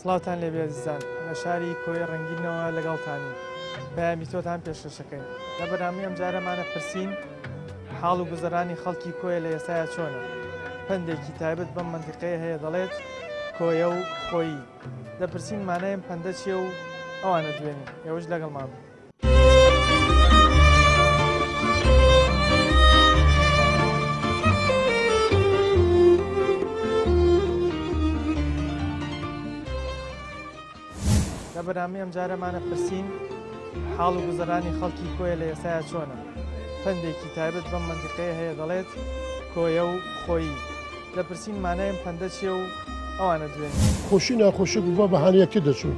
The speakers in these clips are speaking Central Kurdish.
سڵاوتان لێبێ عزیزان، لە شاری کۆی ڕەنگینەوە لەگەڵتانی پەیامی تۆتان پێشکەشەکەین. لە بەرنامەی ئەم جارەمانە پرسین حاڵ و گوزەرانی خەڵکی کۆیە لە ئێستایا چۆنە. پندێکی تایبەت بەم مەنتیقەیە هەیە دەڵێت کۆیە و خۆیی. دەپرسین مانای ئەم پەندە چییە و ئەوانە دوێنین. ئێوەش لەگەڵمان بوو. لە بەرنامەی ئەم جارەمانە پرسین حاڵ و گوزەرانی خەڵکی کۆیە لە ئێستایا چۆنە. پندێکی تایبەت بەم مەنتیقەیە هەیە دەڵێت کۆیە و خۆیی. دەپرسین مانای ئەم پەندە چییە و ئەوانە دوێنین. خۆشی ناخۆشی بووە بەهانەیەکی دەچوون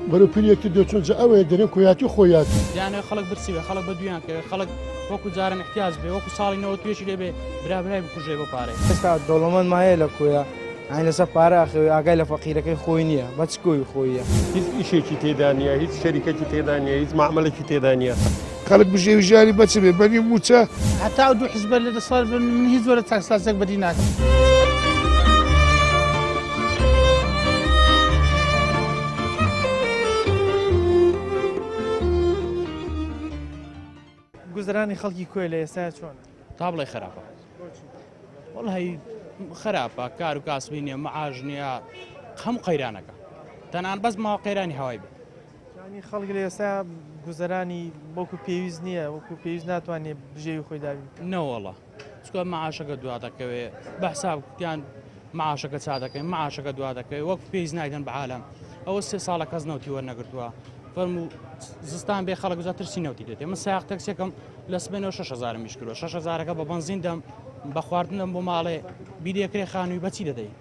بەرەو پیرێکی دەچوون جا ئەوەیە دەرێن کۆیاتی خۆیاتی. یانە خەڵک برسیوە خەڵک بە دویان کە خەڵک وەکو جاران احتیاج بێ وەکو ساڵی 92 لێ بێ برابرای بکوژێ بۆ پارەی. ئێستا دەوڵەمەند مایە لە کۆیە ئاین لەسەر پارە ئاخەوێ ئاگای لە فەقیرەکەی خۆی نییە بە چ کۆی خۆیە. هیچ ئیشێکی تێدا نیە، هیچ شەریکەکی تێدا نیە، هیچ معاملێکی تێدا نیە. خەڵک بژێوی ژیانی بەچ بێ بەنی موچە هەتا دوو حیزبە لە دەسەڵ من هیچ وەرە تاکسلاسێک بەدی ناکەم. گوزەرانی خەڵکی کۆی لە ئێستایا چۆنە؟ تا بڵێ خراپە. وەڵی خراپە، کار و کاسبی نییە، مەعاژ نییە، هەموو قەیرانەکە. تەنان بەس ماوە قەیرانی هەوای بێ. ینی خەڵک لە ئێستا گوزەرانی وەکو پێویست نییە، وەکو پێویست ناتوانێت بژێوی خۆی دابین. نەوەڵە چکە مەعاشەکە دوا دەکەوێ بە حسابیان مەعاشەکە چا دەکەین مەعاشەکە دوا دەکەوێت وەکو پێویست نایدەن بە عالەم. ئەوە 3 ساڵە کەس نەوتی وەرنەگرتووە. فەرموو زستان بێ خەڵک گوزار ترسی نەوتی دێت. من سایق تەکسێکم لە سبێنەوە 6,000 میش کردووە. 6,000ەکە بە بەنزین دەم بە خواردنم بۆ ماڵێ بیرێکرێ خانووی بەچی دەدەی.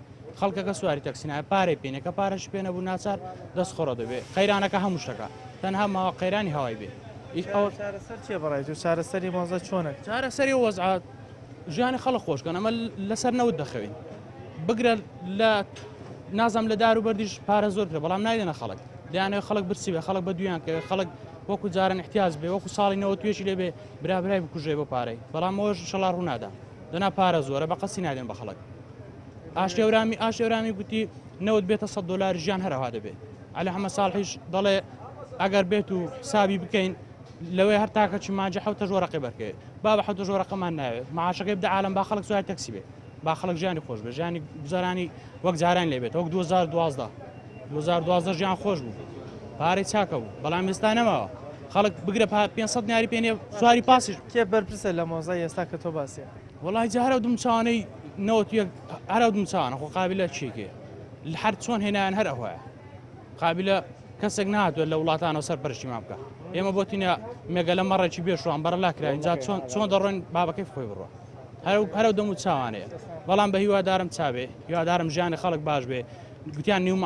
خەڵکەکە سواری تەکسینایە پارەی پێنێ کە پارەش پێ نەبوو ناچار دەست خۆڕە دەبێت. قەیرانەکە هەموو شتەکە تەنها ماوە قەیرانی هەوای بێ. چارەسەر چێ بەڕێت و چارەسەری مۆزە چۆنە؟ چارەسەری وەزعات ژیانی خەڵک خۆشکەن ئەمە لەسەر نەوت دەخەوین. بگرە لە نازام لە دار و بەردیش پارە زۆر کرد بەڵام نایدەنە خەڵک. دەیانەوە خەڵک برسی بێ خەڵک بە دویان کە خەڵک وەکو جاران احتیاج بێ وەکو ساڵی 92 لێ بێ برابرای بکوژێ بۆ پارەی. بەڵام ئەوەش شەڵا ڕوو نادا. دەنا پارە زۆرە بە قەسی نادێن بە خەڵک. ئاشێورامی گوتی نەوت بێتە $100 ژیان هەرەوا دەبێت. عەلی حەمە ساڵحیش دەڵێ ئەگەر بێت و سابی بکەین لەوەی هەر تاکە چی ماجە 7 ژۆرەقی بەرکێ با بە 7 ژۆرەقەمان ناوێت. مەعاشەکەی بدە عالەم با خەڵک سواری تەکسی بێ با خەڵک ژیانی خۆش بێ ژیانی گوزەرانی وەک جاران لێ بێت وەک 2012 ژیان خۆش بوو پارەی چاکە بوو بەڵام ئێستا نەماوە. خەڵک بگرە 500 نیاری پێنێ سواری پاسیش کێ بەرپرسە لە مۆزای ئێستا کە تۆ باسیە؟ وەڵی جا هەرە دوم چاوانەی نەوت هەرە دوم چاوانە خۆ قابلە چێکێ لە هەر چۆن هێنایان هەر ئەوەیە قابلە کەسێک نهاتوێت لە وڵاتانەوە سەر پەرشتیمان بکە. ئێمە بۆتینە مێگە لە مەڕێکی بێشوان بەرەلا کراین جا چۆن دەڕۆین بابەکەی خۆی بڕوە هەرە دەم و چاوانەیە. بەڵام بە هیوادارم چابێ هیوادارم ژیانی خەڵک باش بێ. گوتیان نیو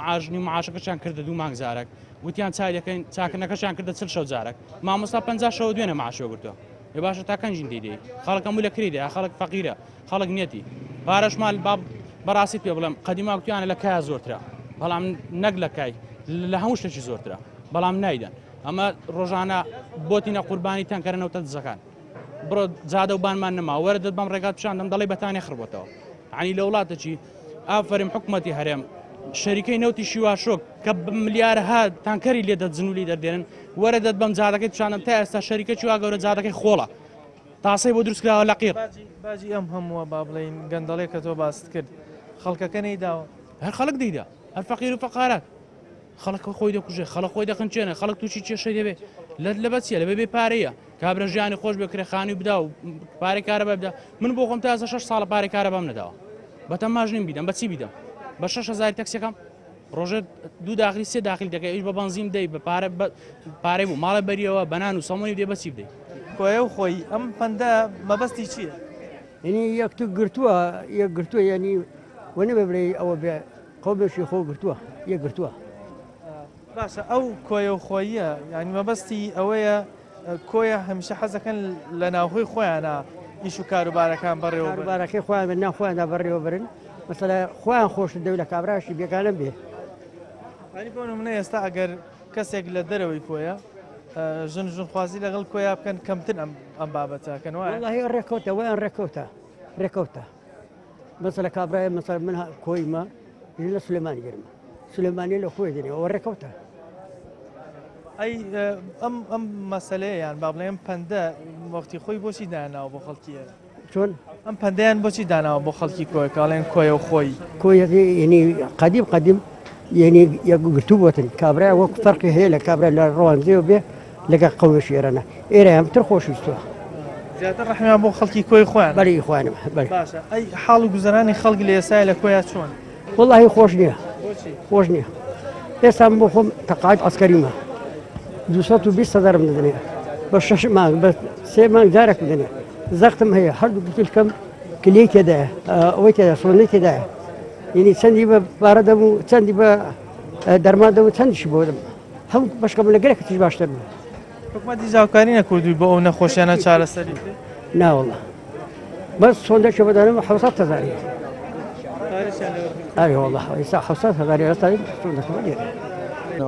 معاشەکەشان کردە 2 مانگ جارێک گوتیان چای دەکەین چاکردنەکەشان کردە 40 شەو جارێک مامۆستا 50 شەو دوێنێ معاشەوە گرتووە. ێ باشە تاکەنجین دیدەی خەڵک هەموو لە کریدا خەڵک فەقیرە خەڵک نیەتی پارەشمال بەڕاستی پێ بڵێم قەدیما گوتیانە لە کایە زۆرترە بەڵام نەک لە کای لە هەموو شتێکی زۆرترە بەڵام نایدەن. ئەمە ڕۆژانە بۆتینە قوربانی تەنکەرەنەوە دزەکان بڕۆ جادە و بانمان نەما وەرە دەت بەم ڕێگات پیشاندەم دەڵێ بەتانی خڕبۆتەوە. عنی لە وڵاتەکی ئافرین حکومەتی هەرێم شەریکەی نەوتی شیواشۆک کە ملیارها تانکەری لێ دەجن و لی دەردێنن وەرە دەت بەم جادەکەی پیشاندەم تا ئێستا شەریکەی وا گەورە جادەکەی خۆڵە تاسەی بۆ دروستکراوە لە قیر. باجی ئەم هەمووە با بڵێن گەندەڵێک کە تۆ باست کرد خەڵکەکە نەیداوە هەر خەڵک دەیدا هەر فەقیر و فەقارات خەڵک خۆی دەکوژێ خەڵک خۆی دەخنچێنە خەڵک تووشی کێشەی دەبێ لە بەچیە لە بێ پارەیە کابرا ژیانی خۆش بێ کرێخانی بدا و پارەی کارەبا بدە. من بۆ خۆم تا 6 ساڵە پارەی کارەبام نەداوە بەتەماژ نیم بیدەم بەچی بیدەم بە 6,000 تەکسیەکەم ڕۆژێ 2 داخلی 3 داخل دەکەی ئەویش بە بەنزین دەی بە پارەی بوو ماڵە بەریەوە بەنان و سەمونی دێ بەچی بدەی. کۆیە و خۆی ئەم پەندە مەبەستی چییە؟ یعنی یەکتو گرتووە یعنی وەنە بێ بڵێ ئەوە بێ قەومێکی خۆ گرتووە یەک گرتووە. باشە ئەو کۆیە و خۆیە ینی مەبەستی ئەوەیە کۆیە هەمیشە حەزەکەن لە ناوخۆی خۆیانە ئیش و کاروبارەکان بەڕێوەبارەکەی خۆیان بە ناو خۆیاندا بەڕێوە برن مەسەلا خۆیان خۆش دەوێت لە کابراشی بێگانە بێ وانی بۆ نمونە ئێستا ئەگەر کەسێک لە دەرەوەی کۆیە ژن ژنخوازی لەگەڵ کۆیا بکەن کەمتر ئەم بابەتەکەن وایە والله ڕێکەوتە ویان ڕێکەوتە مەسەلا کابرایە مەسەلا من کۆیمە لە سلێمانی گرمە سلێمانی لە خۆی دێنێ ئەوە ڕێکەوتە ئەی ئەم مەسلەیەیان با بڵێم پەندە وەختی خۆی بۆچی داناوە بۆ خەڵکیە چۆن ئەم پەندەیان بۆچی داناوە بۆ خەڵکی کۆی کاڵێن کۆیە و خۆی کۆیەتی ینی قدیم ینی گرتو بوتن کابرای وەک فەرقی هەیە لە کابرا لە ڕۆوانزیەوە بێ لەگە قەوە شێرەنە ئێرە ئەمتر خۆشویستوە زیاتر ڕەحمیان بۆ خەڵکی کۆی خۆیان بەری خوانم باشە ئەی حاڵ و گوزەرانی خەڵک لە ئێسای لە کۆیان چۆن والله خۆش نییە خۆش نییە ئێستا بۆ خۆم تەقاعد عسکەریمە 220,000 دەدەنێ بە 6 مانگ بە 3 مانگ جارێک بدەنێ زەختم هەیە هەردوو گوتلکەم کلەی تێدایە ئەوەی تێدا سۆنەی تێدایە ینی چەندی بە پارە دەم و چەندی بە دەرمان دەم و چەندیشی بۆ دەم هەموو بەشکەم لە گەرێک تیش باشتر بوو حکومەتی جاوکاری نەکردووی بۆ ئەو نەخۆشیانە چارەسەری ناوەڵە بەس سۆندەکە بەدانم 700,000 ئەی وەڵڵا ئێستا 700,000 ئێستا سۆندەکە بەدێت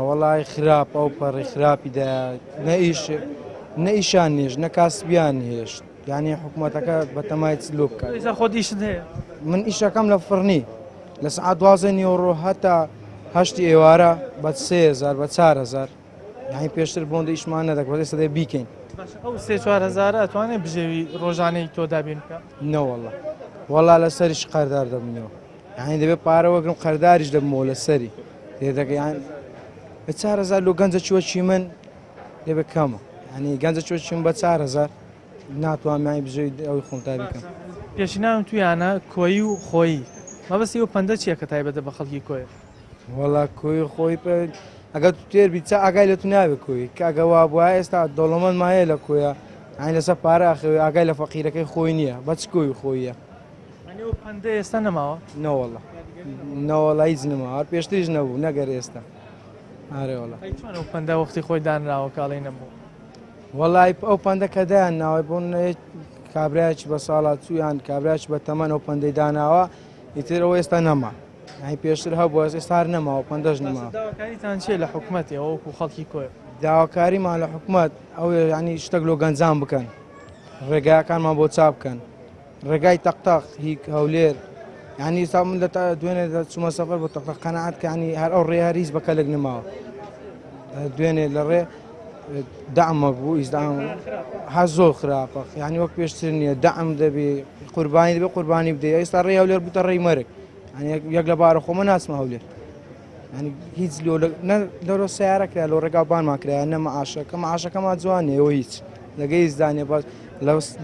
وەڵی خراپ ئەو پەڕی خراپیدا نەئیشان نێژ نە کاسبیان هێشت یعنی حکوومەتەکە بەتەمای چلو بکات خۆ دیشت هەیە من ئیشەکەم لە فڕنی لە سعات 12 نیوەڕۆ هەتا هەشتی ئێوارە بە 3,000 بە 4,000 یعنی پێشتر بۆندە ئیشمان نەدەکات ئێستا دەی بیکەین ئەو 3-4,000 ئەتوانێت بژێوی ڕۆژانەی تۆ دابین بکە نەوەڵە وەڵا لە سەریش قەردار دەبنەوە یعنی دەبێت پارە وەگرم قەرداریش دەبمەوە لە سەری تێدەکەیان بە 4,000 لۆ گەنجە چوەچی من دەبێت کەمە ینی گەنجە چوەچیم بە 4,000 ناتوانانی بژێوی ئەوی خۆمتا بکەم پێشیناوم تویانە کۆی و خۆی مەبەستی ئەو پەندە چییە کە تایبەتە بە خەڵکی کۆیە وەڵا کۆی خۆی ئەگەر تو تێر بیچە ئاگای لە تو ناوێت کۆی کە ئەگەوا بووە ئێستا دەوڵەمەند مایە لە کۆیە ئاین لەسەر پارە ئاخەوەی ئاگای لە فەقیرەکەی خۆی نییە بەچ کۆی خۆیە پەندە ئێستا نەماوە نەوەڵە نەوەڵا هیچ نەما هەر پێشتریش نەبوو نەگەر ئێستا ئارێوەڵە چۆن ئەو پەندە وەختی خۆی دانراوە کاڵی نەبوو وەڵی ئەو پەندە کە دایان ناوای بۆ کابراایکی بە ساڵات چویان کابراایکی بە تەمەەن ئەو پەندەی داناوە ئیتر ئەوە ئێستا نەما ئەی پێشتر هەبوو ئێستا هەر نەماوە پەندەش نەما داواکاریتان چیە لە حکوومەتی ئەوەکو خەڵکی کۆیە داواکاریمان لە حکوومەت ئەو ینی شتێک لۆ گەنجان بکەن ڕێگایەکانمان بۆ چاپ بکەن ڕێگای تەقتەق هیک هەولێر ینی ئێستا من لە دوێنێ چوومە سەفەر بۆ تەقتەق قەنەعەت کە ینی هەر ئەو ڕێ هەریز بەکەلێک نەماوە دوێنێ لە ڕێ دامە بوو ئیزدام هە زۆر خراپە ینی وەک پێشتر نییە دام دەبێ قوربانی دەبێ قوربانی بدەیە ئێستا ڕێ هەولێر بوتە ڕێی مەرگ یەک لە بارە خۆمە ناچمە هەولێر ینی هیچ لەرۆ سیارەکرا لەو ڕێگاوبانمان کرایە نە مەعاشەکە مەعاشەکەمان جوانێ ئەوە هیچ لەگەی زانێ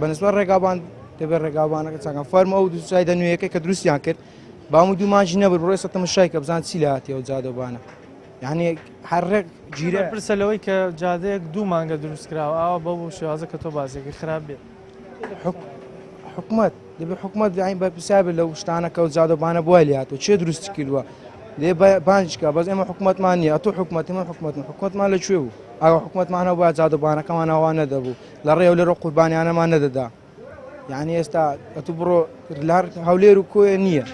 بەنسبەت ڕێگاوبان دەبێت ڕێگاوبانەکە چاکەن فەرمە ئەو دوو چای دەنوێیەکەی کە دروستیان کرد بامو دوومانجی نەبوو ڕۆی سەتەمە شای کە بزان چی لە هاتیەوە جادەبانە یعنی هەرڕێک گیرە پرسەلەوەی کە جادەیەک دوو مانگە دروستکراوە ئاوا بەو شێوازە کە تۆ بازێکی خراپ بێت حکوومەت دەبێت حکوومەت بە پرسیابێت لەو شتانەکە و جادەبانە بووە لاتەوە چێ دروستی کردووە لێ بانجکە بەس ئێمە حکوومەتمان نییە ئەتۆ حکوومەتیمە حکوومەتمان لەکوێ بوو ئاگە حکوومەتمانە بووە جادەبانەکەمان ئەوان نەدەبوو لە ڕێو لەرە قوربانیانەمان نەدەدا یعنی ئێستا ئەتو بڕۆ هەولێر و کۆیە نییە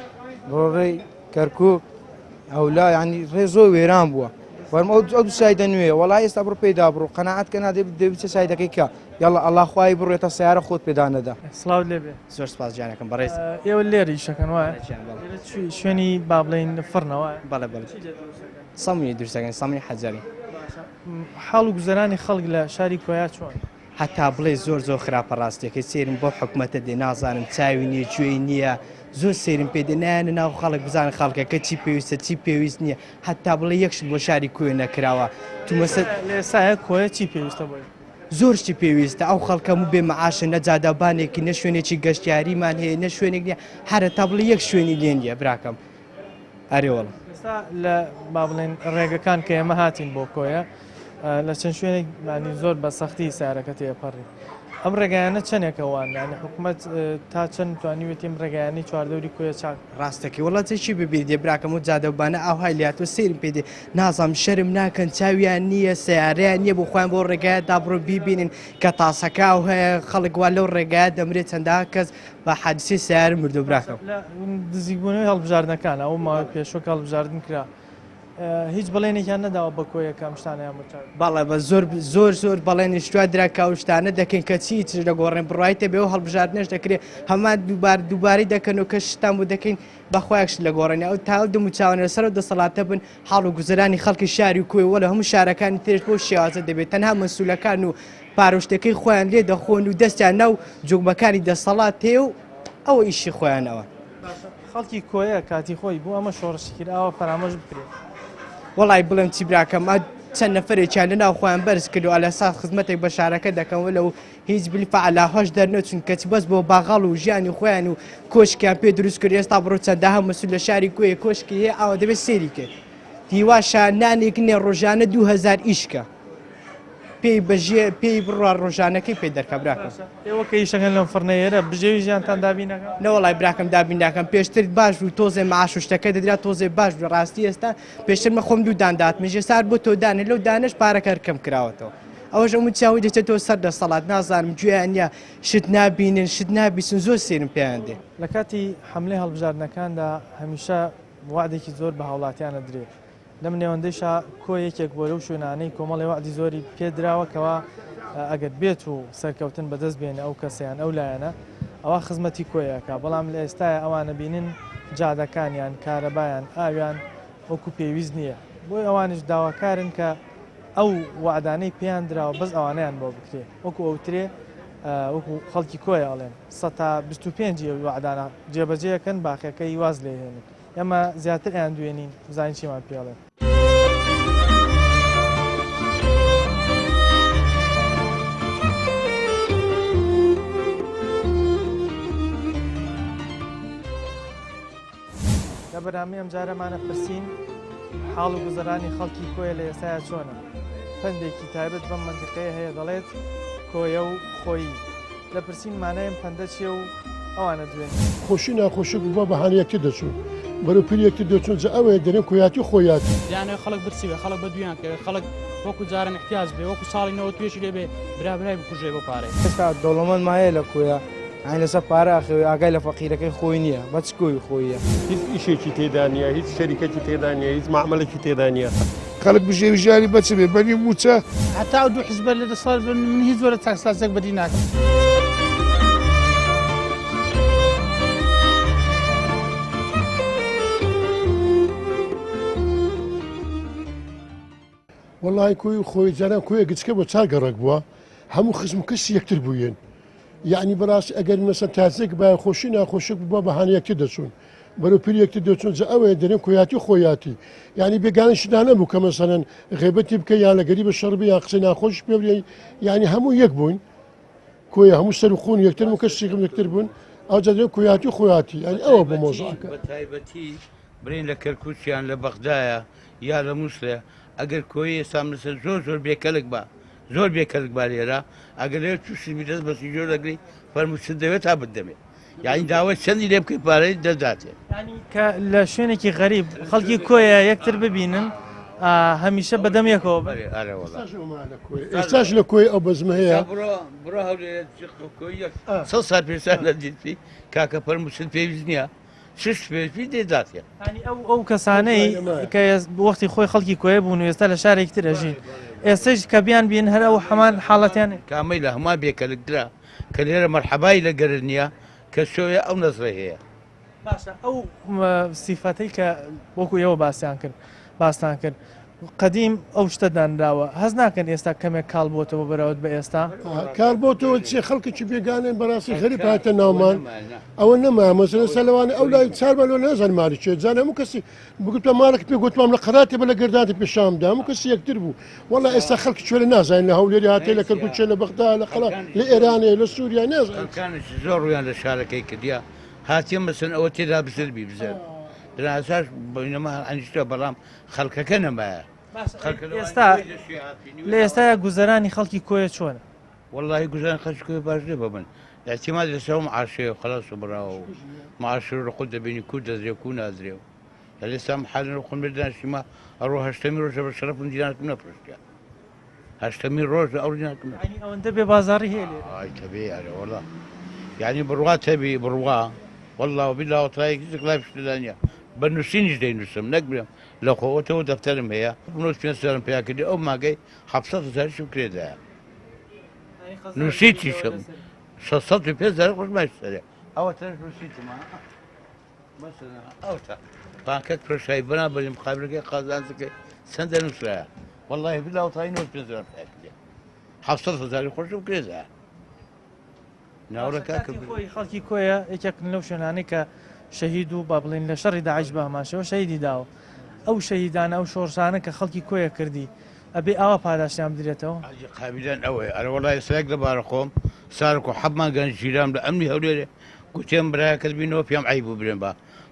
بڕۆ ڕێی کەرکووک ئەولا ینی ڕێ زۆر وێران بووە فەرمە ئەو دوو سای دەنوێ وەڵای ئێستا بڕۆ پێدا بڕۆ قەنەعەتکە دەبێت سایدەکەی کە یاڵە ئەڵڵا خوای بڕێتە سیارە خۆت پێدا نەدا سڵاو لێبێ زۆر سپاس جانەکەم بەڕێز ئێوە لێری شەکەن وایە شوێنی با بڵێن فڕنەوە بەڵێ بەڵێ سەمونی درستەکەن سەمونی حەجاری حاڵ و گوزەرانی خەڵک لە شاری کۆیا چۆن هەتا بڵێ زۆر خراپە ڕاستیەکەی سێرم بۆ حکوومەتە دێ نازانم چاوی نییە گوێی نییە زۆر سێرم پێدە نایەنە ناو خەڵک بزانە خەڵکەکە چی پێویستە چی پێویست نییە هەتا بڵێ یەکشت بۆ شاری کوێ نەکراوە تو مەسەر لێسایە کۆیە چی پێویستە بۆی زۆرشتی پێویستە ئەو خەڵکەم و بێ مەعاشە نەجادەبانێکی نە شوێنێکی گەشتیاریمان هەیە نە شوێنێک نییە هەرە تا بڵێ یەک شوێنی لێن نیە براکەم ئەرێوەڵ لە با بڵێن ڕێگەکان کە ئێمە هاتین بۆ کۆیە لە چەند شوێنێک مانی زۆر بە سەختی سارەکە تێپەڕی ئەم ڕێگایانە چەندێکەوان ینی حکوومەت تا چەند توانیوێتی ئەم ڕێگەیانی چواردەوری کوێ چاک ڕاستەکەی وڵاتێکی ببییر دێبراکەم و جادەبانە ئاوهای لاتۆ سێرم پێدێ نازام شەرم ناکەن چاویان نییە سیارەیان نییە بۆ خۆیان بۆ ڕێگایە دابڕۆ بیبینن کە تاسەکە و هەیە خەڵک وا لەو ڕێگایە دەمرێت چەندا کەس بە حادسی سیارە مردو براکەم دزیبوونەوەی هەڵبژاردنەکان ئەو ماوەی پێشوە هەڵبژاردن کرا هیچ بەڵێنێکیان نەداوە بە کۆیەکەم شتانیان بچات بەڵێ بە زۆر بەڵێنی شتوا درا شتانە دەکەن کە چی لە گۆڕێن بڕایتە بێ و هەڵبژاردنش دەکرێت هەمان دووبارەی دەکەن و کە شتان بوو دەکەین بەخۆیەکش لە گۆڕێنی ئەو تا دەم و چاوانە سەر دەسەڵاتە بن حاڵ و گوزەرانی خەڵکی شاری و کوێ وەلە هەموو شارەکانی ترش بۆ شێوازە دەبێت تەنها مەسوولەکان و پاڕۆشتەکەی خۆیان لێ دەخۆن و دەستیان ناو جوگبەکانی دەسەڵات تێ و ئەوە ئیشی خۆیانەوە خەڵکی کۆیە کاتی خۆی بوو ئەمە شۆڕشکرد ئەوە پەرامۆژ بکرێت وڵی بڵێم چی براکەم چەند نەفرێکیان لە ناو خۆیان بەرز کرد و ئەلەساس خزمەتێک بە شارەکە دەکەن لەو هیچ بلیفعلا هۆش دەرنەچون کەچ بەس بۆ باغاڵ و ژیانی خۆیان و کۆشکیان پێ دروست کرد ئێستا بڕۆ چەنداها مەسول لە شاری کوێ کۆشکی هەیە ئەوە دەبێت سێری کرد دیواشە نانێک نێ ڕۆژانە 2000 ئیشکە پێی بەژێ پێی بڕوا ڕۆژانەکەی پێ دەرکە براکەم ئێوە کە ئیشەکەن لەم فڕنەیەرە بژێوی ژیانتان دابینەکە نەوەڵای براکەم دابیناکەم پێشتر باش و تۆزێ معاش و شتەکە دەدرا تۆزێ باش و ڕاستی ئێستا پێشتر مە خۆم دوو دان مێژێ سار بۆ تۆ دانێ لەو دانش پارەکە کەم کراوەتەوە ئەوەش ئەمە چاوی دەچێتەوە سەر دەسەڵات نازانم گوێیانە شت نابینن شت نابیسن زۆر سێرم پێیان دێ لە کاتی حملەی هەڵبژاردنەکاندا هەمیشە وعدێکی زۆر بە هاوڵاتیانە درێت لەم نێوەندەیشا کۆ یەکێک بۆ لەو شوێنانەی کۆمەڵی وعدی زۆری پێدراوەکەوە ئەگەر بێت و سەرکەوتن بەدەست بێنە ئەو کەسیان ئەو لایەنە ئەوە خزمەتی کۆیەکە بەڵام لە ئێستاە ئەوانە بینن جادەکانیان کارەبایان ئاویان وەکو پێویست نییە بۆی ئەوانش داواکارن کە ئەو وعدانەی پێیان دراوە بەس ئەوانیان بۆ بکرێ وەکو ئەوترێ وەکو خەڵکی کۆیە ئەڵێن 125 وعدانە جێبەجێەکەن باخەکەی واز لێهێنن ئەمە زیاتر ئەیان دوێنین بزانین چیمان پێڵێن لە بەرامی ئەم جارەمانە پرسین حاڵ و گوزەرانی خەڵکی کۆیە لە ئێستاە چۆنە پندێکی تایبەت بەم منتیقەیە هەیە دەڵێت کۆیە و خۆیی لە پرسین مانەیەم پەندە چیە و ئەوانە دوێن خۆشی ناخۆشی بوو بە بەهانەیەکی دەچوون بەرەو پیرێکی دەچون جا ئەوەیە دەرێن کویاتی خۆیاتی یانە خەڵک برسیوێ خەڵک بە دویان کە خەڵک وەکو جارن احتیاج بێ وەکو ساڵی نەوە توێشی لێبێ برابرای بکوژێ بۆ پارێ ئێستا دەوڵەمەند مایە لە کوێە ئاین لەسەر پارە ئاخەوێ ئاگای لە فەقیرەکەی خۆی نییە بەچ کۆی خۆیە هیچ ئیشێکی تێدا نیە هیچ شەریکەکی تێدا نیە هیچ معاملێکی تێدا نیە خەڵک بژێوی ژیانی بەچ بێ بەنی موچە حتا دوو حزب لە دەسەڵ من هیچ وەرە تاکسلاسێک بەدی ناکەم وەڵی کوی خۆی جاران کوێ گچکە بۆ چار گەڕک بووە هەموو خزم و کەسی یەکتر بووین یعنی بەڕاستی ئەگەر مەسەن تازێک با خۆشی ناخۆشک بووە بەهانەیەکی دەچوون بەرەو پیرێکی دەچون جا ئەوەیە دەرێن کویاتی خۆیاتی یعنی بێگانشدا نەبوو کە مەسەن غێبەتی بکە یان لەگەری بە شەڕبی یان قسەی ناخۆش پێ یعنی هەموو یەک بوون کۆیە هەموو سەر و خۆن یەکتر و کەسێکم یەکتر بوون ئەو جا دەرێن کویاتی خۆیاتی ینی ئەوە بۆ مۆزەکە بەتایبەتی برین لە کەرکوچیان لە بەغدایە یا لە مووسڵێ ئەگەر کۆی ئێستا لەسەر زۆر بێکەلک بە زۆر بێکەلک با لێرە ئەگەر لێ تووشی دەست بەسی جۆر دەگری فەرموچن دەوێت تا بدەمێت یعنی داوای چەندی لێ بکەی پارەی دەداتێت کە لە شوێنێکی غەریب خەڵکی کۆیە یەکتر ببینن هەمیشە بەدەمێکەوە ئێستاش لە کۆی ئەو بەزمە هەیە بڕۆ هەولێ 100 سال پێسان لە دیتی کاکە فەرموچن پێویست نییە شش پێوی دێداتێ ئەو کەسانەی کە وەختی خۆی خەڵکی کۆیە بوون و ئێستا لە شارێکی ترەژین ئێستش کە بیان بین هەر ئەو هەمان حاڵەتیانێ کامی لە هەما بێکەلکدرا کە لێرە مەرحەبای لە گەرن نییە کە شۆیە ئەو نەزڕێ هەیە باشە ئەو سیفەتەی کە وەکو ئێوە باستان کرد قەدیم ئەو شتە دانراوە هەز ناکەن ئێستا کەمێک کاڵ بۆتەوە بەراورد بە ئێستا کار بۆتەوە چێ خەڵکیی بێگانێن بەڕاستی غەریب هاتە ناومان ئەوە نەما مەسەلەن سەلەوانە ئەو لای چار بەلۆ نەزان مالی چێت زان هەموو کەسی بگوتە ماڵێک پێ گوتمام لە قەراتی بە لە گرداتی پێشامدا هەموو کەسی یەکتر بوو وەڵا ئێستا خەڵکی کوێرە نازانین لە هەولێری هاتێ لە کەرکوچێ لە بەغدا لە قەڵا لە ئێرانێ لە سووریا نازان زۆر ڕویان لە شارەکەی کردیا هاتیە مەسن ئەوە تێدا بزربی بزێت دراساش بینەمە ئەنیشتە بەڵام خەڵکەکە نەمایە ئێستا لە ئێستاە گوزەرانی خەڵکی کۆیە چۆنە والله گوزان خەشکۆی باش دێ بە من احتیمال لەسەرم عاشێ و خلاص و براوە و معاشر ڕقود دەبینی کو دەزرێ و کو نازرێ و لێستا حالن خۆم بردانشیمە ئەڕۆ هەشتەمی ڕۆژە بە شەرەفم دیانەکەم نەپرسیان هەشتەمی ڕۆژ ئەو دیانەکەم ئەوەندە بێ بازاری هەیە لێ تەبێ ئەرە وەڵا یعنی بڕوا تەبی بڕوا والله وبالله وترایەکی زگلای پشتدانە بە نووسینیش دەینووسم نەکبرم لە خۆوەتەوە دەفتەرم هەیە بنۆت پێ سەرم پێیا کردی ئەو ماگەی 700,000 کرێدایە نووسیتیشم 605 خۆشماش سەرێ ئەوە تەنش نووسیتمە مثلا ئەوتە بانکەک پرۆشایی بنا بەری مقابلەکەی قازانجەکەی چەندە نووسرایە والله بالله وترای نۆت پێ زەرم پێیا کردی 700,000 خۆشم کرێدایە ناوڕەکە خۆی خەڵکی کۆیە یەکێکن لەو شوێنانەی کە شەهید و با بڵێن لە شەڕی داعش بە هەماشەوە شەهیدی داوە ئەو شەهیدانە ئەو شۆڕشانە کە خەڵکی کۆیە کردی ئەبێ ئاوا پاداشیان بدرێتەوە قابلان ئەوەیە ئەرە وڵای سەیەک لەبارە خۆم سارک و حەبمان گەنج ژیرام لە ئەمنی هەولێرێ گوتێم برایەکەت بینەوە پێم عیب بوو برێن بە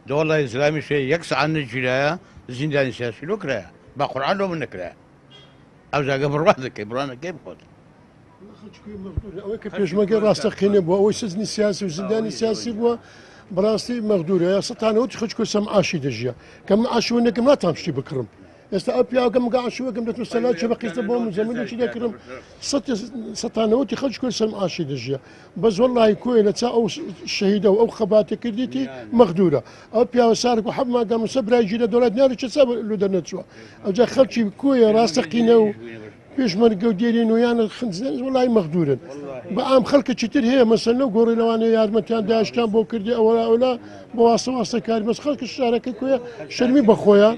دەوڵای ئیسلامی شێ یەک سەعات نەگیرایە زیندانی سیاسی لۆ کرایە با قورعان لۆ من نەکرایە ئەو جاگە بڕوا دەکەی بڕوانەکەی بخۆت ئەوەی کە پێشمەگەی ڕاستەقینە بووە ئەوەی سزنی سیاسی و زیندانی سیاسی بووە بەڕاستی مەغدورە یا سەتانەوەی خچکۆ سەم ئاشی دەژیە کەم ئاشوەنەکەم ناتام شتی بکڕم ئێستا ئەو پیاوەکەم گە عاشوەکەم دەتو سەلا چێ بەقیستە بۆ من زەمینێکی دەکردم سەتانەوەی خچکۆ سەم ئاشی دەژیە بەس وەڵڵاهی کۆی لە چا ئەو شەهیدە و ئەو خەباتە کردیتی مەغدورە ئەو پیاوە سارک و حەبمان گەم سە برای ژیرە دەوڵەت نارە چە سە لو دەرنەچووە ئەوجا خەڵکی کۆیە ڕاستەقینە و پێشمەرگە و دێری نویانە خنجان وڵای مەغدورن بە ئام خەڵکە چتر هەیە مەسەن لەو گۆڕی لەوانەیە یارمەتیان داشتیان بۆ کردی ئەولا ئەولا بۆ واسە واسە کاری بەس خەڵکە شارەکە کوێ شەرمی بەخۆیە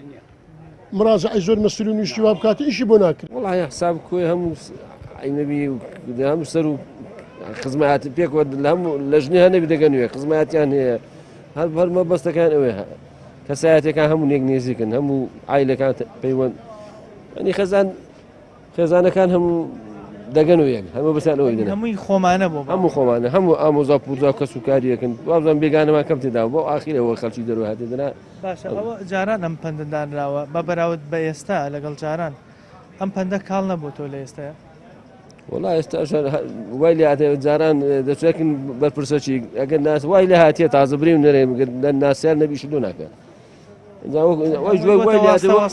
مرازە ئەی زۆر مەسول و نیشتی وا بکاتە ئیشی بۆ ناکرد وڵای حساب کوێ هەموو عینەبی هەموو سەر و خزمەت پێکوە لە هەموو لە ژنی هەنەبی دەگەنوێ خزمەتیان هەیە هەر هەرمە بەستەکان ئەوێ کەسایەتەکان هەموو نێک نێزیکن هەموو عیلەکان پەیوەند ئەنی خێزانەکان هەموو دەگەن و یەک هەموو بەسیان ئەوەی دەن هەمووی خۆمانە بۆ هەموو خۆمانە هەموو ئامۆزا پورزا کەس و کاریەکەن وابزان بێگانەمان کەم تێدا بۆ ئاخیرەوە خەڵکی دەروە هاتێ دەنا باشە ئەوە جاران ئەم پەندەدانراوە بە بەراورد بە ئێستا لەگەڵ جاران ئەم پەندە کاڵ نەبوو تۆ لە ئێستا وڵای ئێستا وای لێ هاتێ جاران دەچێکن بەرپرسەچی ئەگەر ناس وای لێ هاتیە تازە بری و نەرێ لە ناسیار نەبیش لۆ ناکە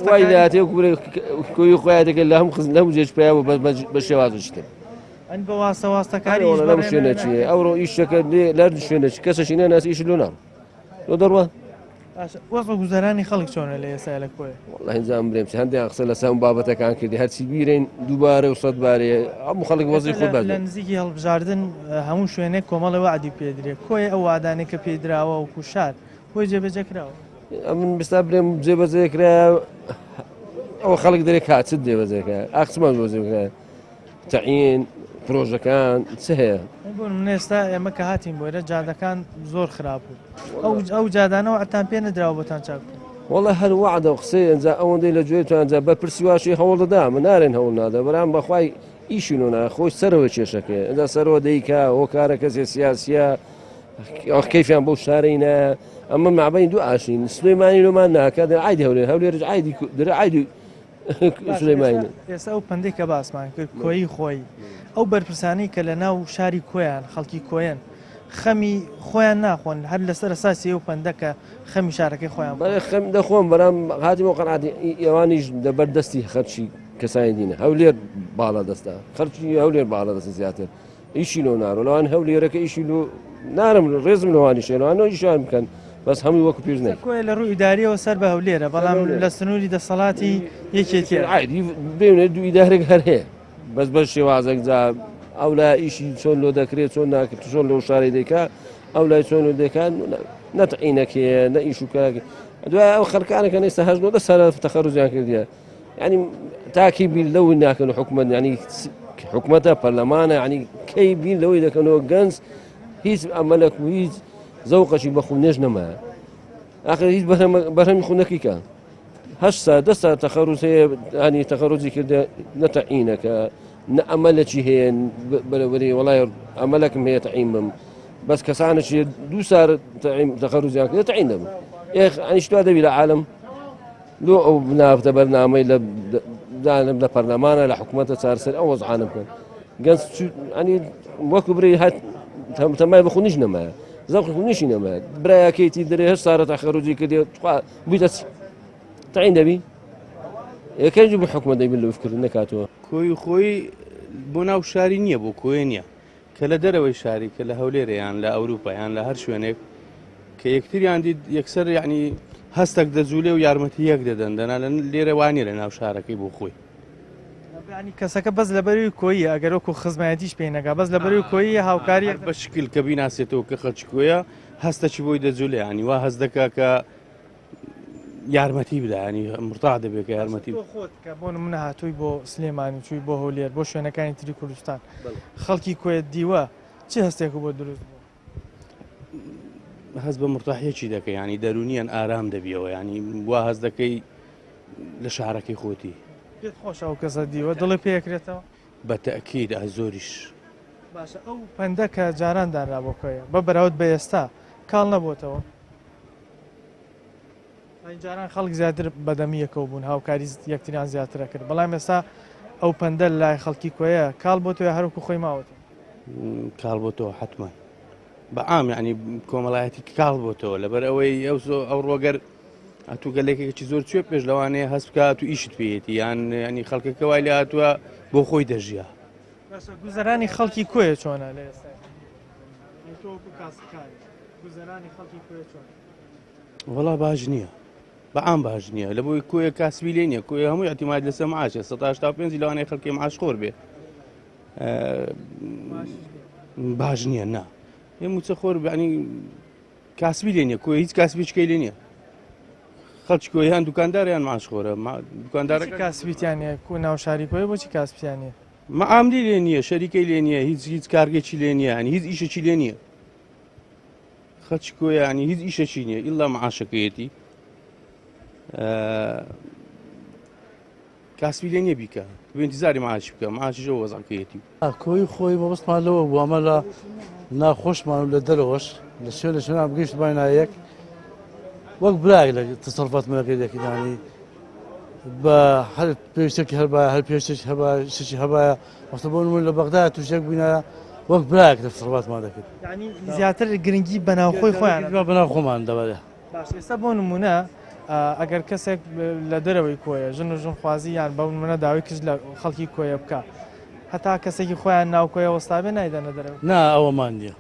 وای لێ هاتێ کوی خۆیاتەکە لە هەموو جێش پیاوە بە شێوازشتن ئەن بە واسە واستەکاری لەم شوێنە چیە ئەوڕۆ ئیشەکە لەر شوێنە کەسەشی نەناسی ئیش لۆ ناڕ لۆ دەڕوە وەزە گوزارانی خەڵک چۆنە لە ئێستا لە کۆی هەنجام برێم هەندێک قسە لە سام بابەتەکان کردی هەرچی بیرێن دووبارە و سەد بارێ هەموو خەڵک وەزی خۆ لە نزیکی هەڵبژاردن هەموو شوێنێک کۆمەڵە وعدی پێدرێت کۆی ئەو وادانێک کە پێدراوە و کوشار بۆی جێبەجەکراوە من بستا برێم جێبەجێکرا ئەو خەڵک دەرێک کاتت دێبەجێکە ئاقسمان بۆزێکرا تەعین پرۆژەکان چ هەیە بوون من ئێستا ئێمە کە هاتین بۆرە جادەکان زۆر خراپ بوو ئەو جادانەوە ئەتان پێ نەدراوە بۆتان چاک وڵە هەر وعدە و قسەی ئەنجا ئەوەندەی لە گوێتوانجا بە پرسیواشی هەوڵ دەدا من نارێن هەوڵ نادا بەرام بەخوای ئیشی نۆنا خۆی سەرەوە کێشەکە ئەنجا سەرەوە دەیکا ئەو کارە کەسێ سیاسیە کەیفیان بۆ شارەینە ئەمە مابین دوو ئاشین سلێمانی لۆمان ناکە عیدی هەولێرش عیدی سلێمانی ئێستا ئەو پندێک کە باسمان کرد کۆیی خۆی ئەو بەرپرسانی کە لە ناو شاری کۆیان خەڵکی کۆیان خەمی خۆیان ناخۆن هەر لەسەر ئەساسی ئەو پندەکە خەمی شارەکەی خۆیان خەم دەخۆم بەرام هاتیمەوە قەنعاتی ئێوانیش دەبەردەستی خەرچی کەسانی دینە هەولێر باڵا دەستا خەرچی هەولێر باڵا دەستە زیاتر ئیشی لۆ نارۆ لەوان هەولێرەکە ئیشی لۆ نارم ڕێزم لەوانی شێنەوەنەوە ئیشان بکەن بەس هەمووی وەکو پێش نەی کۆی لە ڕوو ئیداریەوە سەر بە هەولێرە بەڵام لە سنووری دەسەڵاتی یەکێتی بێنێ دوو ئیدارێک هەر هەیە بەس بەش شێوازێک جا ئەو لا ئیشی چۆن لۆ دەکرێت چۆن ناکرێت چۆن لەو شاری دەکا ئەو لای چۆن لۆ دەکات نەتعینەکەیە نە ئیش و کاکە دوای ئەو خەرکانەکە نەیستا هەژنەوە سەر تەخەڕوجیان کردیە ینی تاکی بیر لەوی ناکەن و حکومەت ینی حکومەتە پەرلەمانە ینی کەی بیر لەوەی دەکەنەوە گەنج هیچ ئەمەلەک و هیچ زەوقەشی بەخو نێژ نەمایە ئاخر هیچ بەرهەمی خونەکەیکە 8 سا تەخەڕوج هەیە ینی تەخەڕوجی کردە نەتەعینەکە نە ئەمەلەکی هەیە بەرەبەری وڵای ئەمەلەکم هەیە تەعین بم بەس کەسانێکی 2 سار تەخەڕوجیان کرد تەعین دەبم ئەنیشتوا دەبی لە عالم لۆ ئەو بنافتە بەرنامەی لە پەرلەمانە لە حکوومەتە چارسەر ئەو وەزعانە بکەن گەنج ئەنی وەکو بڕی هات تەمای بخونیش نەمایە زەق خونیشی نەمایە برایەکەیتی دەرێ هەر سارە تا خەڕوجی کردێ بوویتە تعین دەبی یەکەنج بۆ حکومە دەبی لەوفکردن نکاتەوە کۆی خۆی بۆ ناو شاری نییە بۆ کۆی نییە کە لە دەرەوەی شاری کە لە هەولێرەیان لە ئەوروپایان لە هەر شوێنێک کە یەکتریان دیت یەکسەر یعنی هەستێک دەزولێ و یارمەتی یەک دەدەن دەنا لێرە وانە لە ناو شارەکەی بۆ خۆی ینی کەسەکە بەس لە بەروی کۆیە ئەگەر وەکو خزمەتیش پێی نەگا بەس لە بەروی کۆیە هاوکاری بە شکل کە بیناسێتەوە کە خەڵکی کۆیە هەستەی بۆی دەجولێ ینی وا هەست دەکا کە یارمەتی بدە ینی مرتا دەبێت کە یارمەتی خۆت کە بۆ منە هاتووی بۆ سلێمانی چووی بۆ هەولێر بۆ شوێنەکانی تری کوردستان خەڵکی کۆیە دیوە چه هەستێک بۆ دروست هەست بە مرتاحیەکی دەکەی ینی دەرونیان ئارام دەبیەوە ینی وا هەست دەکەی لە شارەکەی خۆتی پێت خۆش ئەو کەسە دیوە دڵی پێکرێتەوە بە تەکید زۆریش باشە ئەو پەندە کە جاراندا بۆ کۆیە بە بەراورد بە ئێستا کاڵ نەبووتەوە جاران خەڵک زیاتر بەدەمیەکەوە بوون هاوکاری یەکتریان زیاترە کرد بەڵام ئێستا ئەو پەندە لای خەڵکی کۆیە کاڵ بۆ تۆ هەروکو خۆی ماوەتەوە کاڵ بۆ تۆ حتمما بە ئام ینی کۆمەڵایەتی کاڵ بۆ تۆ لەبەر ئەوەی ئەو ڕۆگەر ئەتوو گەلێکێکی زۆر کوێ پێش لەوانەیە هەست بکات و ئیشت پێیەتی یان ینی خەڵکەکە وای لە هاتووە بۆ خۆی دەژیا گوزەرانی خەڵکی کۆیە چۆنە لە ئێستا گوزەرانی خەڵکی کۆیە چۆن وەڵا باش نییە بە ئام باش نییە لە بۆی کۆیە کاسبی لێ نییە کۆی هەمووی ئەتیماد لەسەر معاشە 1970 لەوانەیە خەڵکی معاش خۆر بێ باش نییە نا هێ موچە خۆر ینی کاسبی لێ نییە کۆی هیچ کاسبی چکەی لێ نییە خەڵکی کۆیان دوکانداریان معاش خۆرە دوکاندارەکە کاسبیتیانە کو ناو شاری کۆی بۆچی کاسبیانە مەعاملی لێ نییە شەریکەی لێ نییە هیچ کارگێکی لێ نییە ینی هیچ ئیشەکی لێ نییە خەڵکی کۆیە ینی هیچ ئیشەکی نییە ئیلا معاشەکەیەتی کاسبی لێ نییە بیکە انتظاری معاش بکە معاشیشە وەزعکەیەتی کۆی خۆی مەبەستمان لەوە بوو ئەمە لە ناخۆشمان و لە دەرەوەش لە شوێن لە شوێنان بگەیشت باینایەک وەک براک لە تەسەڕوفاتمەکەی دەکردانی بە هەر پێویستێکی هەربایە هەر پێویستێکی هەبایە شتێکی هەبایە وەختە بۆ نمونە لە بەغدا تووشێک بووینایە وەک براک لە تەسەڕوفاتمان دەکرد ینی زیاتر گرنگی بەناوخۆی خۆیان بەناو خۆمان دەبارێ باش ئێستا بۆ نمونە ئەگەر کەسێک لە دەرەوەی کۆیە ژن و ژن خوازی یان بە منە داوای کرد لە خەڵکی کۆیە بکە هەتا کەسێکی خۆیان ناو کۆیە وەستابێ نایدەنە دەرەوە نا ئەوەمان نییە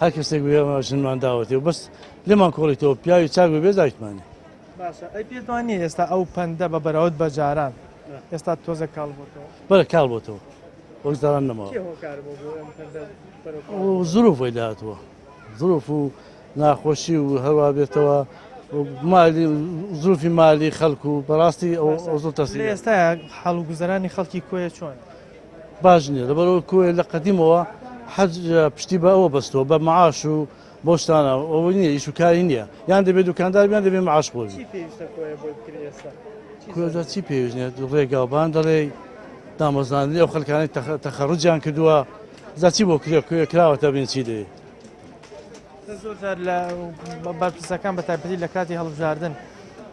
هەر کەسێک ژنمان داوەتی و بەس لێمان کۆڵیتەوە پیاوی چاک بێ دایکمانی باشە ئەی پێتوانانی ئێستا ئەو پەندە بە بەراورد بە جاران ئێستا تۆزە کاڵ بۆتەوە بەرە کاڵ بۆتەوە وەک جاران نەماوە زروف وی داهاتوە زروف و ناخۆشی و هەروە بێتەوە مالی زروفی مالی خەڵکو و بەڕاستی ئەو زۆر تەسی ئێستا حاڵ و گوزەرانی خەڵکی کۆیە چۆن باش نییە لەبەرەوە کۆی لە قەدیمەوە حەج پشتی بە ئەوە بەستەوە بە معاش و بۆ شتانە ئەوە نییە ئیش و کاری نییە یان دەبێت دوکاندار بیان دەبێت معاش بۆ کۆدا چی پێویست نیە ڕێگاوبان دەڵێ دامەزانانی ئەو خەڵکانی تەخەڕوجیان کردووە زاچی بۆ کرێ کراوەتە بین چی دەوێت زۆر لە بەرپرسەکان بە تایبەتی لە کاتی هەڵبژاردن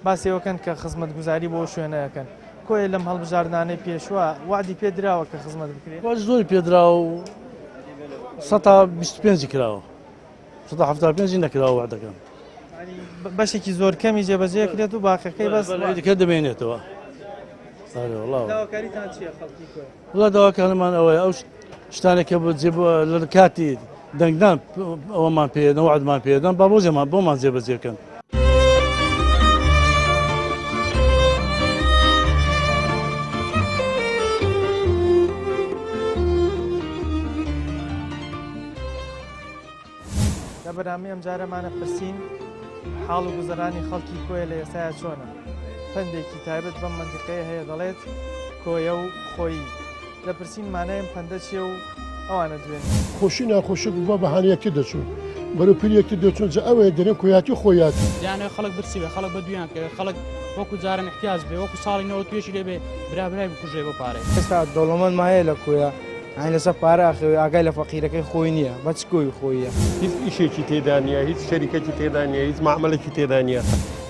باسیەوەکەن کە خزمەت گوزاری بۆ شوێنەکەن کۆی لەم هەڵبژاردنانەی پێشوە وعدی پێدراوە کە خزمەت بکرێت زۆری پێدراوە و 125 کراوە 175 نەکراوە وعدەکەم بەشێکی زۆر کەمی جێبەجێ کرێت و باقیەکەی بەس دیکە دەبێنێتەوە داواکاریتان چییە خەڵکی کۆی وڵا داواکارمان ئەوەیە ئەو شتانێکە بۆ لە کاتی دەنگدان ئەوەمان پێدەن وعدمان پێدەن با بۆزێمان بۆمان جێبەجێکەن لە بەرامی ئەم جارەمانە پرسین حاڵ و گوزەرانی خەڵکی کۆیە لە ئێستاە چۆنە پندێکی تایبەت بەم منتیقەیە هەیە دەڵێت کۆیە و خۆیی لە پرسین مانەیەم پەندە چیە و ئەوانە دوێن خۆشی ناخۆشک بووە بەهانەیەکی دەچوون بەرەو پیرەکە دەچون ئەوەیە دەرێن کۆیاتی خۆیاتی یانە خەڵک برسیوە خەڵک بە دویان کە خەڵک وەکو جاران احتیاج بێ وەکو ساڵی نەوە توێشی لێبێ برابرای بکوژێ بۆ پارێ ئێستا دەوڵەمەند مایە لە کۆیە ئاین لەسەر پارە ئاخەوێ ئاگای لە فەقیرەکەی خۆی نییە بەچ کۆی خۆیە هیچ ئیشێکی تێدا نیە هیچ شەریکەکی تێدا نیە هیچ معاملێکی تێدا نیە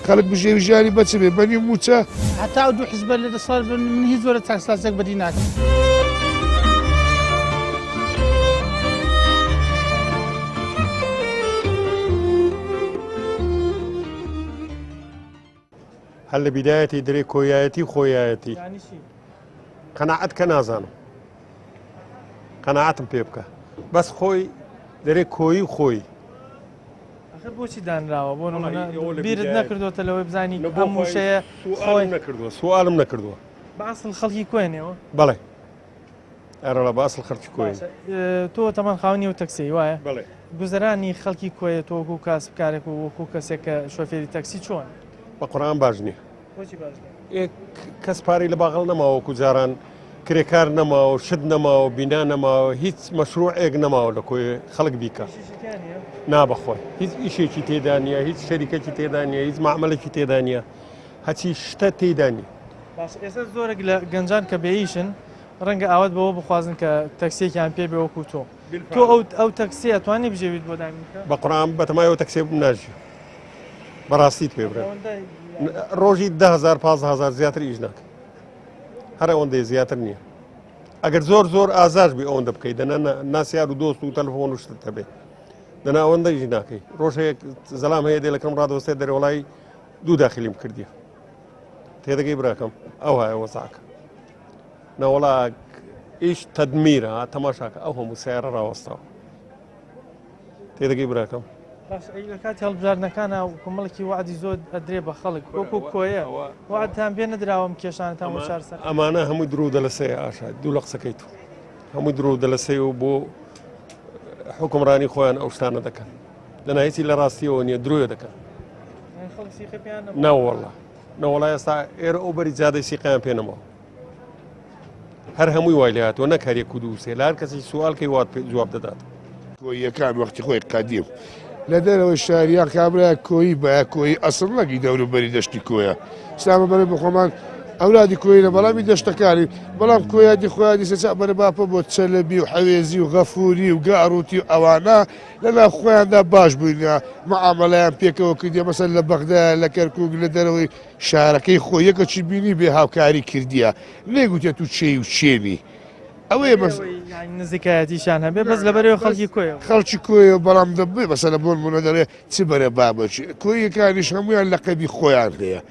خەڵک بژێوی ژیانی بەچ بێ بەنی موچە حتا دوو حزب لە دەسەڵ من هیچ زۆرە تاکسلاسێک بەدی ناکەم هەر لە بیدایەتی درێ کۆیایەتی خۆیایەتی قەناعەت کە نازانم قەناعەتم پێ بکە بەس خۆی دەرێ کۆیی خۆی بۆچی دانراوە بۆ بیرت نەکردوتە لەوەی بزانی ئەم وشەیە خۆی نەکردووە سوالم نەکردووە بەئاسڵ خەڵکی کوێنێەوە بەڵێ ئەرە لە بەئاسڵ خەڵکی کوێن تۆ تەمان خاوەنی و تەکسی وایە بەڵێ گوزەرانی خەڵکی کوێ تۆ وەکو کاسبکارێک و وەکو کەسێک کە شۆفێری تەکسی چۆن بە قورئان باش نییە کەس پارەی لە باغڵ نەماوە وەکو جاران کرێکار نەماوە شت نەماوە بینا نەماوە هیچ مەشروعێک نەماوە لە کۆی خەڵک بیکە نابەخۆی هیچ ئیشێکی تێدا نیە هیچ شەریکەکی تێدا نیە هیچ معاملێکی تێدا نیە هەچی شتە تێدا نیە ئێستا زۆرێک لە گەنجان کە بێئیشن ڕەنگە ئاوات بەوە بخوازن کە تەکسیێکیان پێ بێ وەکو تۆ تۆ ئەو تەکسی ئەتوانی بژێویت بۆ دامیکە بە قورئان بەتەمایەوە تەکسێ ناژی بەڕاستیت پێ برێ ڕۆژی 10,000 زیاتر ئیش ناکە هەر ئەوەندەی زیاتر نییە ئەگەر زۆر زۆر ئازاش بێ ئەوەندە بکەیت دەنا ناسیار و دۆست و تەلەفۆن و شتت هەبێ دەنا ئەوەندە ئیش ناکەی ڕۆژەیەک زەلام هەیە دێ لەکەم ڕادوەستێ دەرەوەڵای دوو داخلیم کردیە تێدەگەی براکەم ئەو هایە وەزاکە نەوەڵا ئیش تەدمیرە تەماشاکە ئەو هەموو سیارە ڕاوەستاوە تێدەگەی براکەم لە کاتی هەڵبژاردنەکانە کومەڵێکی وعدی زۆر ئەدرێ بە خەڵک وەکو کۆیە وعدتان پێ نەدراوەم کێشانتان بۆ چارسەر ئەمانە هەمووی درۆ دەلەسەیە ئاشا دوو لە قسەکەیت و هەمووی درۆ دەلەسەی و بۆ حکومڕانی خۆیان ئەو شتانە دەکەن لە نایەتی لە ڕاستیەوە نییە درۆیە دەکەن ناوەڵە نەوەڵای ئێستا ئێرە ئەو بەری جادەی سیقیان پێ نەماوە هەر هەمووی وای لێهاتوە نەک هەرێک و دووسێ لە هەر کەسی سوالکەی وات جواب دەدات کۆییەکان وەختی خۆی قەدیم لە دەرەوەی شاریان کابرای کۆیی بە کۆیی ئەسڵ نەگی دەوروبەری دەشتی کۆیە سامە بەرە بە خۆمان ئەولادی کۆی لە بەڵامی دەشتەکانی بەڵام کۆیادی خۆیادی سەچ بەرە باپە بۆ چەلەبی و حەوێزی و غەفوری و گاڕوتی و ئەوانە لەناو خۆیاندا باش بووینە مەعامەلەیان پێکەوە کردیە مەسەر لە بەغدایە لە کەرکووک لە دەرەوەی شارەکەی خۆی یەکەچی بینی بێ هاوکاری کردیە نێگوتێت و چێ و چێنی ئەوەیە نزیکایەتیشان هەبێ بەس لەبەرەوە خەڵکی کۆیە خەڵکی کۆیە بەڵام دەبێ بەسە لە بۆن بوونە دەڵێ چ بەرە بابەچ کۆیەکانیش هەمویان لە قەبی خۆیان هەیە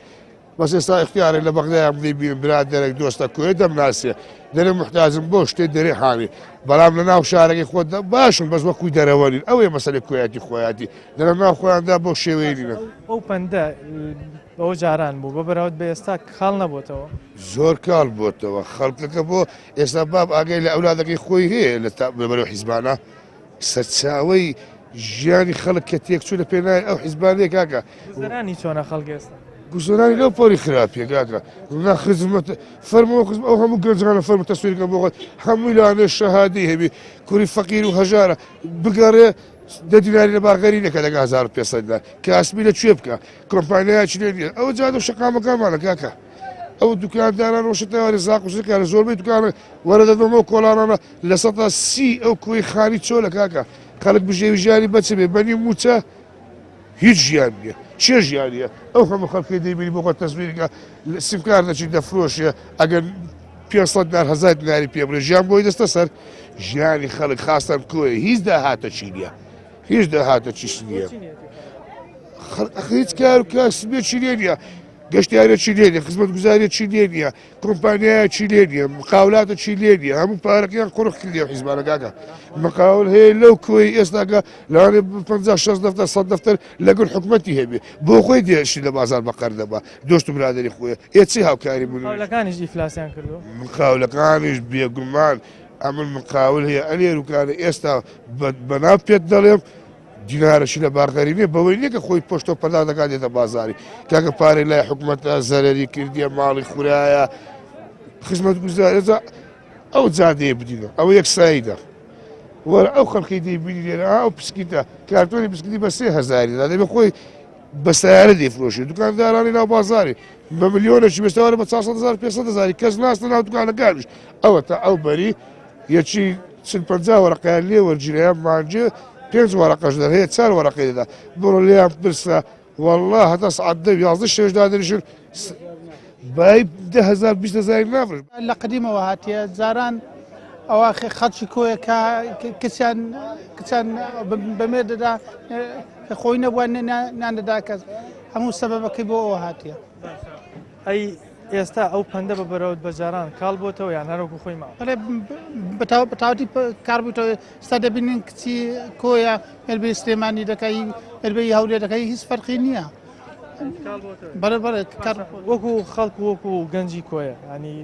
بەس ئێستا اختیارێک لە بەغدایان دەیبین برادێرێک دۆستە کۆیە دەمناسیە دەرێ محتاجم بۆ شتێ دەرێ حامی بەڵام لە ناو شارەکەی خۆتدا باشن بەس وەکوی دەرەوەنین ئەوەیە مەسەلەی کۆیەتی خۆیاتی دەرە ناو خۆیاندا بۆ شێوەیەنینە ئەو پەندە بەەوە جاران بوو بە بەراوت بە ئێستا خاڵ نەبووتەوە زۆر کاڵ بۆتەوە خەڵکەکە بۆ ئێستا باب ئاگەی لە ئەولادەکەی خۆی هەیە لە بەرەو حیزبانە سەرچاوی ژیانی خەڵک کە تێکچوو لە پێنای ئەو حیزبانەیە کاکە زەرانی چۆنە خەڵک ئێستا گوزۆرانی لەو پۆری خراپیە کاکە نا خزمەت فەرمەوە خزم ئەو هەموو گەنجانە فەرمە تەسویرکە بۆ خۆت هەمووی لەوانێ شەهادەی هەبی کوڕی فەقیر و هەژارە بگەڕێ دە دیناری لە باغەری نەکە لە 1500 کە ئاسمی لە کوێ بکە کۆمپانیایکی لێ نیە ئەوە جادە و شەقامەکانمانە کاکە ئەو دوکانداران ڕۆشتەواری زاق وشکە لە زۆربەی دوکانە وەرەدەدەمەوە کۆڵانانە لە 130 ئەو کوی خانی چۆلە کاکە خەڵک بژێوی ژیانی بەچێ بێ بەنی موچە هیچ ژیان نییە چێ ژیانیە ئەو هەموو خەڵکی دەیبینی بۆ خۆت تەسویرکە سیمکار دەچی دەفرۆشیە ئەگەر 500 دیناری پێ بڵێ ژیان بۆی دەستە سەر ژیانی خەڵک خاستان کۆیە هیچ داهاتە چی نییە هیچ داهاتە چیش نییە هیچ کار و کاسبێ چی لێ نییە گەشتیارە چی لێ نیە خزمەت گوزاریە چی لێ نییە کۆمپانیایە چی لێ نییە مقاولاتە چی لێ نییە هەموو پارەکەیان قوڕخ کردی حیزبانەکەکە مقاول هەیە لەو کۆی ئێستاکە لەوانێ 50-60 دەفتەر لەگەڵ حکومەتی هەبێ بۆ خۆی دێشی لە بازار بەقەر دەبا دۆست و برادری خۆیە ئێچی هاوکاری مقاولەکانیش ئیفلاسیان کردو مقاولەکانیش بێگومان ئەمن مقاول هەیە ئەلێروکانە ئێستا بەناو پێت دەڵێم دینارەشی لە باغەرینێ بەوەی نییە کە خۆی پۆشتۆ پەدا دەکات دێتە بازاری کاکە پارەی لای حکوومەتە زەرەری کردیە ماڵی خورایە خزمەت گوزارێزە ئەو جادەیە بدینە ئەو یەک ساییدە وەرە ئەو خەڵکی دەیبینی لێرە ئەو پسکیتە کارتۆنی پسکیتی بە 3000 دەبێ خۆی بە سیارە دەیفرۆشی دوکاندارانی ناو بازاری بە ملیۆنێکی بێستەوارە بە 400,000 کەس ناستە ناو دوکانەکانیش ئەوە تا ئەو بەری یەکی 50 وەرەقیان لێ وەرگیرەیان مانجێ 5 وەرەقەش دەهەیە 4 وەرەقەی دەدا بڕۆ لێیان پرسە والله هەتا سعات 11 شێژدا دەریشن بای 10,000-20,000 نافرش لە قدیمەوە هاتیە جاران ئەوە خەڵکی کۆیە کچیان بەمێ دەدا خۆی نەبووە نان دەدا کەس هەموو سەبەبەکەی بۆ ئەوە هاتیە ئەی ئێستا ئەو پەندە بە بەرەوت بەجاران کاڵ بۆتەوە یان هەروەکو خۆی ماوە بەتاوەتی کاربوویتەوە ئێستا دەبینین کچی کۆیە هێربەی سلێمانی دەکەی هێربەی هەولێر دەکەی هیچ فەرقی نییە وەکو خەڵک وەکو گەنجی کۆیە ینی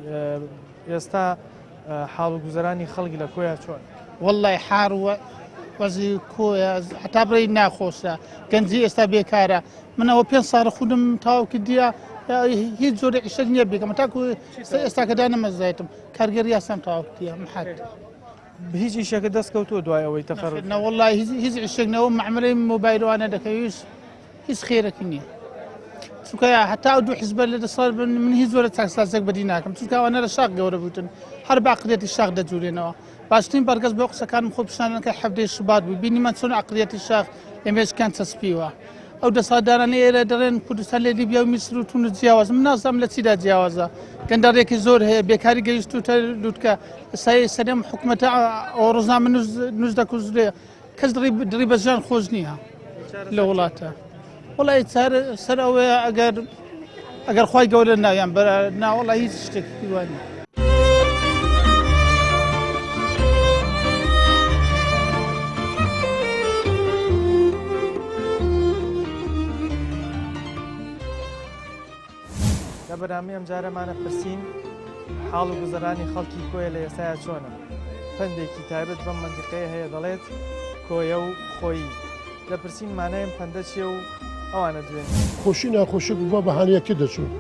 ئێستا حاڵ و گوزەرانی خەڵکی لە کۆیە چۆن وەڵی حار وەزی کۆیە هەتا بڕی ناخۆشە گەنجی ئێستا بێکارە منەوە 5 ساڵە خودم تاوکە دیە هیچ زۆری عیشە نییە بێکەمە تاکو ئێستاکەدا نەمەزایتم کارگەری یاسام تاوکتیە محات هیچ ئیشەکە دەست کەوتووە دوای ئەوەی تەخەڕ وەڵی هیچ عیشێکنەوە معاملەی مۆبایلوانە دەکەویش هیچ خێرەکی نییە چونکە هەتا دوو حیزبە لە دەسەڵ من هیچ زۆرە چاکسازێک بەدی ناکەم چونکە ئەوانە لە شاق گەورە بوتن هەر باقلێتی شاخ دەجوورێنەوە باشترین بەرگەز بۆ قسەکانم خۆ پیشانەکە هەفتەی شوبات بوو بینیمان چۆن عقلێتی شاخ ئێمێشکان چەسپیوە ئەو دەسەڵاتدارانە ئێرە دەڵێن کوردستان لە لیبیا و میسر و تونس جیاواز من نازانم لە چیدا جیاوازە گەندەڕێکی زۆر هەیە بێکاری گەیشتوتە لووتکە سەرێم حکوومەتە ئەو ڕۆژنامە نووز دەکوزرێ کەس دڕی بەژیان خۆش نییە لە وڵاتە وڵی سەر ئەوەیە ئەگەر خی گەورە ناویان بەر ناوەڵی هیچ شتێکی وانە لە بەرامی ئەم جارەمانە پرسین حاڵ و گوزەرانی خەڵکی کۆیە لە ئێستاە چۆنە پندێکی تایبەت بەم منتیقەیە هەیە دەڵێت کۆیە و خۆیی لە پرسین مانەیەم پەندە چیە و ئەوانە دوێن خۆشی ناخۆشک بووە بەهانەیەکی دەچوون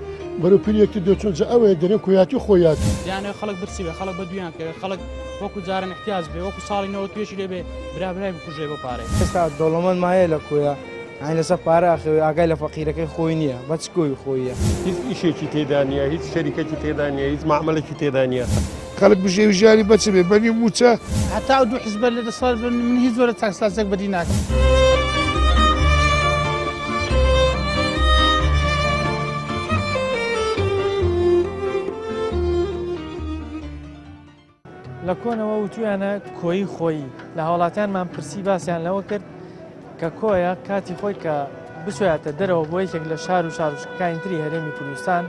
بەرەو پیرەکی دەچون ئەوەیە دەرێن کۆیاتی خۆیاتی یانە خەڵک برسی بێ خەڵک بە دویان کە خەڵک وەکو جارن احتیاج بێ وەکو ساڵی نەوە توێشی لێبێ برابرای بکوژێ بۆ پارەی ئێستا دەوڵەمەند مایە لە کۆیە ئاین لەسەر پارە ئاخەوێ ئاگای لە فەقیرەکەی خۆی نییە بەچ کۆی خۆیە هیچ ئیشێکی تێدا نیە هیچ شەریکەکی تێدا نیە هیچ معاملێکی تێدا نیە خەڵک بژێوی ژیانی بەچ بێ بەنی موچە هەتا دوو حیزبە لە دەسەڵ من هیچ زۆرە چاکسازێک بەدی ناکەم لە کۆنەوە وتویانە کۆی خۆی لە هاوڵاتیانمان پرسی باسییان لەوە کرد کە کۆیە کاتی خۆی کە بچۆیاتە دەرەوە بۆ یەکێک لە شار و شارشکانتری هەرێمی کوردستان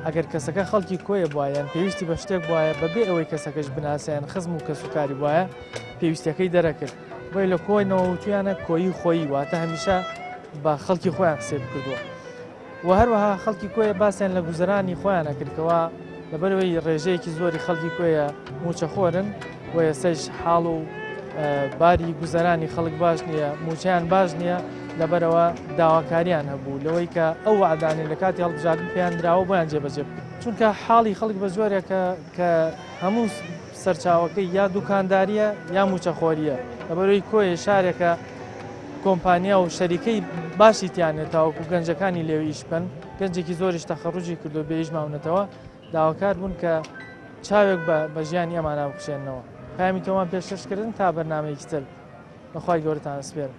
ئەگەر کەسەکە خەڵکی کۆیە بواە پێویستی بە شتێک وایە بەبێ ئەوەی کەسەکەش بناسییان خزم و کەسوکاری وایە پێویستەکەی دەرەکرد بۆی لە کۆینەوە وتویانە کۆی خۆی واتە هەمیشە بە خەڵکی خۆیان قسێ بکردووە و هەروەها خەڵکی کۆیە باسییان لە گوزەرانی خۆیانە کردکەوە لەبەرەوەی ڕێژەیەکی زۆری خەڵکی کۆیە موچە خۆرن و ئێستش حاڵ و باری گوزەرانی خەڵک باش نییە موچیان باش نییە لەبەرەوە داواکاریان هەبوو لەوەی کە ئەو وعدانی لە کاتی هەڵبژاردن پێیان درراوە بۆیان جێبەجێ چونکە حاڵی خەڵک بە جۆرێکە کە هەموو سەرچاوەکەی یا دوکانداریە یا موچەخۆریە لەبەرەوەی کۆیە شارێکە کۆمپانیا و شەریکەی باشی تیانێت تاوەکو گەنجەکانی لێوی ئیشبن گەنجێکی زۆریش تەخەڕوجی کردو بێ ئیش ماونەتەوە داواکار بوون کە چاوێک بە ژیانی ئەمانە بکوشێنەوە پامی تۆمان پێشکەشکردن تا بەرنامەیەکی تر بەخوای گەورەتان سپێرم